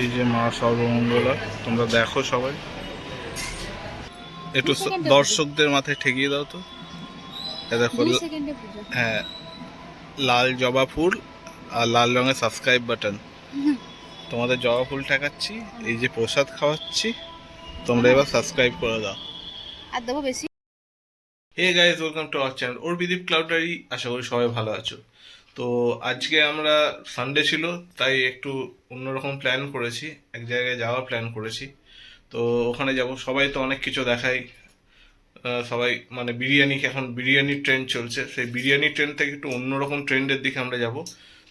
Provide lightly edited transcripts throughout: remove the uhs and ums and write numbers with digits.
এই যে মা সর্বমঙ্গলা, তোমরা দেখো সবাই, একটু দর্শকদের মাথায় ঠেকিয়ে দাও তো। দেখো, হ্যাঁ, লাল জবা ফুল আর লাল রঙের সাবস্ক্রাইব বাটন। তোমাদের জবা ফুল ঠেকাচ্ছি, এই যে প্রসাদ খাওয়াচ্ছি, তোমরা এবার সাবস্ক্রাইব করে দাও। আর দেবো বেশি। Hey guys, welcome to our channel Arpideep ক্লাউডারি। আশা করি সবাই ভালো আছো। তো আজকে আমরা সানডে ছিল, তাই একটু অন্যরকম প্ল্যান করেছি, এক জায়গায় যাওয়ার প্ল্যান করেছি। তো ওখানে যাব, সবাই তো অনেক কিছু দেখায়। সবাই মানে বিরিয়ানি, এখন বিরিয়ানির ট্রেন্ড চলছে, সেই বিরিয়ানি ট্রেন্ড থেকে একটু অন্যরকম ট্রেন্ডের দিকে আমরা যাব।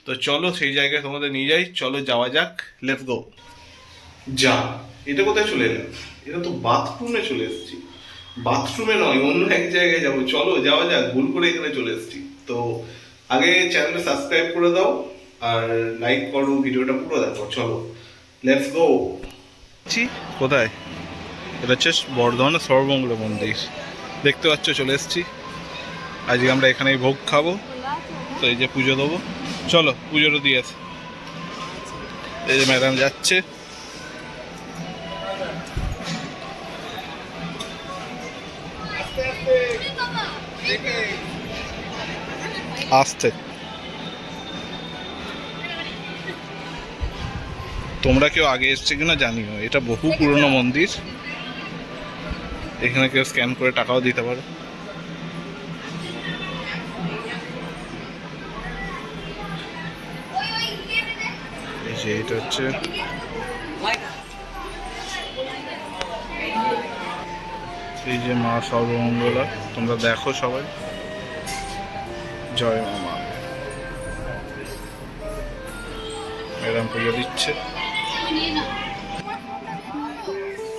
তো চলো সেই জায়গায় তোমাদের নিয়ে যাই, চলো যাওয়া যাক, লেটস গো। যা, এটা কোথায় চলে এলাম? এটা তো বাথরুমে চলে এসেছি। বাথরুমে নয়, অন্য এক জায়গায় যাবো, চলো যাওয়া যাক। ভুল করে এখানে চলে এসেছি। তো আগে চ্যানেলটা সাবস্ক্রাইব করে দাও আর লাইক করো, ভিডিওটা পুরো দেখো, চলো লেটস গো। কোথায়? এটা হচ্ছে বর্ধমানের সর্বমঙ্গলা মন্দির, দেখতে পাচ্ছ, চলে এসেছি। আজকে আমরা এখানেই ভোগ খাবো, তো এই যে পুজো দেবো, চলো পুজোটা দিয়ে আসি। এই যে ম্যাডাম যাচ্ছে, আসতে। তোমরা কেউ আগে এসছে কিনা জানিও, এটা বহু পুরনো মন্দির। এখানে কেউ স্ক্যান করে টাকাও দিতে পারো। এই যে এটা হচ্ছে এই যে মা সর্বমঙ্গলা, তোমরা দেখো সবাই, জয় মা। ম্যাডাম পুজো দিচ্ছে।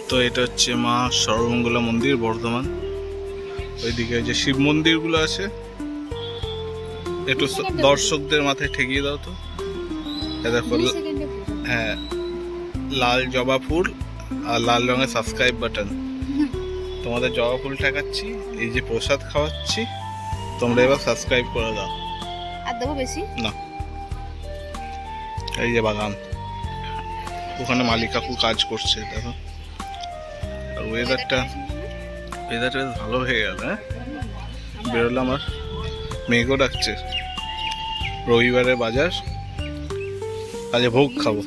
তো এটা হচ্ছে মা সর্বমঙ্গলা মন্দির, বর্ধমান। ওইদিকে যে শিব মন্দিরগুলো আছে, একটু দর্শকদের মাথায় ঠেকিয়ে দাও তো। দেখো, হ্যাঁ, লাল জবা ফুল আর লাল রঙের সাবস্ক্রাইব বাটন। তোমাদের জবা ফুল ঠেকাচ্ছি, এই যে প্রসাদ খাওয়াচ্ছি, তোমরা এবার সাবস্ক্রাইব করে দাও। আর দেবো বেশি না, এই যে বাগান, ওখানে মালিক কাকু কাজ করছে, দেখো। আর ওয়েদারটা বেশ ভালো হয়ে গেল। হ্যাঁ, বেরোলাম আর মেঘও ডাকছে। রবিবারের বাজার, আজকে ভোগ খাবো,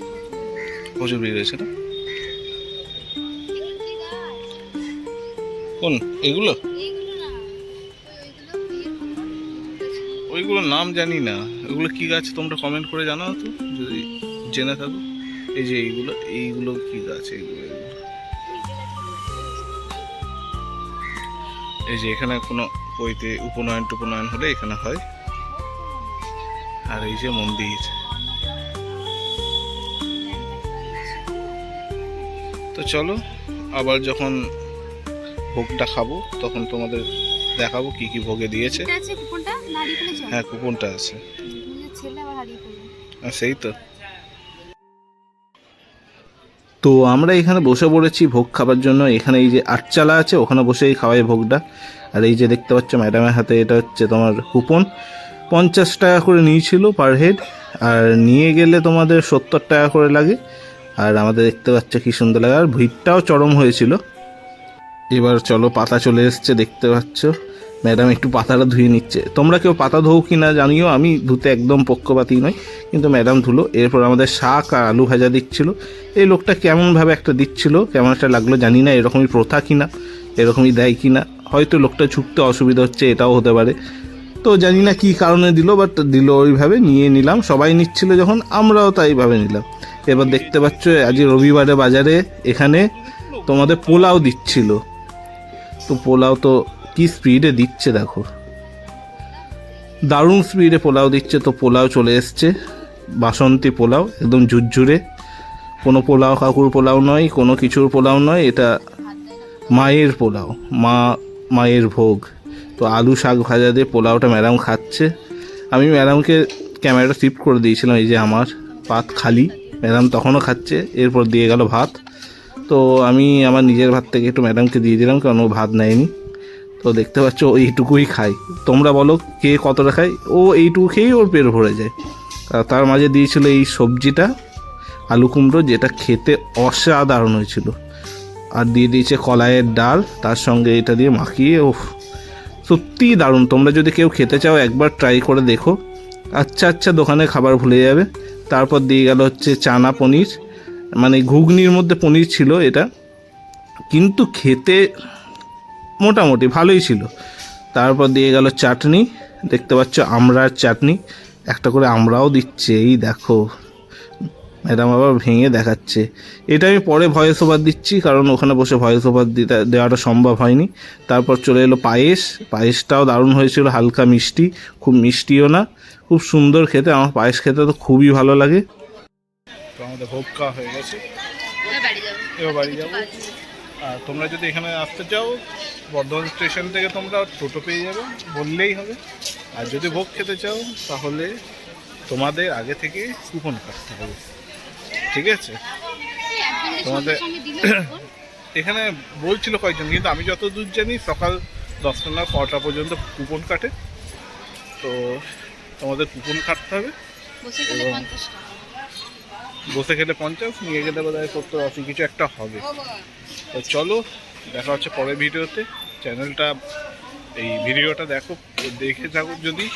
প্রচুর ভিড় হয়েছে না? কোন এগুলো? ওইগুলোর নাম জানি না। ওগুলো কি গাছ তোমরা কমেন্ট করে জানাও তো, যদি জেনে থাকো। এই যে এইগুলো কি গাছ? এইগুলো এই যে এখানে কোনো বইতে উপনয়ন টুপনয়ন হলে এখানে হয়। আর এই যে মন্দির। তো চলো, আবার যখন ভোগটা খাবো তখন তোমাদের দেখাবো কি কি ভোগে দিয়েছে। হ্যাঁ, কুপনটা আছে। সেই তো। তো আমরা এখানে বসে পড়েছি ভোগ খাবার জন্য। এখানে এই যে আটচালা আছে, ওখানে বসেই খাওয়াই ভোগটা। আর এই যে দেখতে পাচ্ছ ম্যাডামের হাতে, এটা হচ্ছে তোমার কুপন। 50 টাকা করে নিয়েছিল পার হেড, আর নিয়ে গেলে তোমাদের 70 টাকা করে লাগে। আর আমাদের দেখতে পাচ্ছ কি সুন্দর লাগে, আর ভিড়টাও চরম হয়েছিল। এবার চলো, পাতা চলে এসছে, দেখতে পাচ্ছ ম্যাডাম একটু পাতাটা ধুয়ে নিচ্ছে। তোমরা কেউ পাতা ধোও কি না জানিও, আমি ধুতে একদম পক্ষপাতী নই, কিন্তু ম্যাডাম ধুলো। এরপর আমাদের শাক আর আলু ভাজা দিচ্ছিল। এই লোকটা কেমনভাবে একটা দিচ্ছিল, কেমন একটা লাগলো জানি না, এরকমই প্রথা কিনা, এরকমই দেয় কিনা। হয়তো লোকটা ছুটতে অসুবিধা হচ্ছে, এটাও হতে পারে। তো জানি না কী কারণে দিল, বাট দিল, ওইভাবে নিয়ে নিলাম। সবাই নিচ্ছিল যখন, আমরাও তাইভাবে নিলাম। এবার দেখতে পাচ্ছ আজ রবিবারে বাজারে এখানে তোমাদের পোলাও দিচ্ছিল। তো পোলাও তো কি স্পিডে দিচ্ছে দেখো, দারুণ স্পিডে পোলাও দিচ্ছে। তো পোলাও চলে এসছে, বাসন্তী পোলাও, একদম ঝুরঝুরে। কোনো পোলাও কাকুর পোলাও নয়, কোনো কিছুর পোলাও নয়, এটা মায়ের পোলাও, মায়ের ভোগ। তো আলু শাক ভাজা দিয়ে পোলাওটা ম্যাডাম খাচ্ছে। আমি ম্যাডামকে ক্যামেরাটা শিফট করে দিয়েছিলাম, এই যে আমার পাত খালি, ম্যাডাম তখনও খাচ্ছে। এরপর দিয়ে গেল ভাত। তো আমি আমার নিজের ভাত থেকে একটু ম্যাডামকে দিয়ে দিলাম, কারণ ও ভাত নেয়নি। তো দেখতে পাচ্ছ ও এইটুকুই খায়। তোমরা বলো কে কতটা খায়? ও এইটুকু খেয়েই ওর পেট ভরে যায়। তার মাঝে দিয়েছিল এই সবজিটা, আলু কুমড়ো, যেটা খেতে অসাধারণ হয়েছিল। আর দিয়ে দিয়েছে কলাইয়ের ডাল, তার সঙ্গে এটা দিয়ে মাখিয়ে, ওফ সত্যিই দারুণ। তোমরা যদি কেউ খেতে চাও একবার ট্রাই করে দেখো। আচ্ছা আচ্ছা দোকানে খাবার ভুলে যাবে। তারপর দিয়ে গেল হচ্ছে চানা পনির, মানে ঘুগনির মধ্যে পনির ছিল এটা, কিন্তু খেতে মোটামুটি ভালোই ছিল। তারপর দিয়ে গেল চাটনি, দেখতে পাচ্ছ আমড়ার চাটনি, একটা করে আমরাও দিচ্ছে, এই দেখো ম্যাডাম আবার ভেঙে দেখাচ্ছে। এটা আমি পরে ভয়েস ওভার দিচ্ছি, কারণ ওখানে বসে ভয়েস ওভার দেওয়াটা সম্ভব হয়নি। তারপর চলে এলো পায়েস, পায়েসটাও দারুণ হয়েছিল, হালকা মিষ্টি, খুব মিষ্টিও না, খুব সুন্দর খেতে। আমার পায়েস খেতে তো খুবই ভালো লাগে। তো আমাদের ভোগ খাওয়া হয়ে গেছে, এবার বাড়ি যাবো। আর তোমরা যদি এখানে আসতে চাও, বর্ধমান স্টেশন থেকে তোমরা টোটো পেয়ে যাবে, বললেই হবে। আর যদি ভোগ খেতে চাও তাহলে তোমাদের আগে থেকে কুপন কাটতে হবে, ঠিক আছে? তোমাদের এখানে বলছিল কয়েকজন, কিন্তু আমি যতদূর জানি সকাল 10টা না 6টা পর্যন্ত কুপন কাটে। তো তোমাদের কুপন কাটতে হবে, এবং বসে খেলে 50, নিয়ে গেলে বোধ হয় 70-80 কিছু একটা হবে। তো চলো, দেখা হচ্ছে পরের ভিডিওতে। চ্যানেলটা, এই ভিডিওটা দেখে থাকো যদি,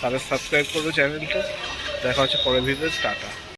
তাহলে সাবস্ক্রাইব করো চ্যানেলটা। দেখা হচ্ছে পরের ভিডিওতে, টাটা।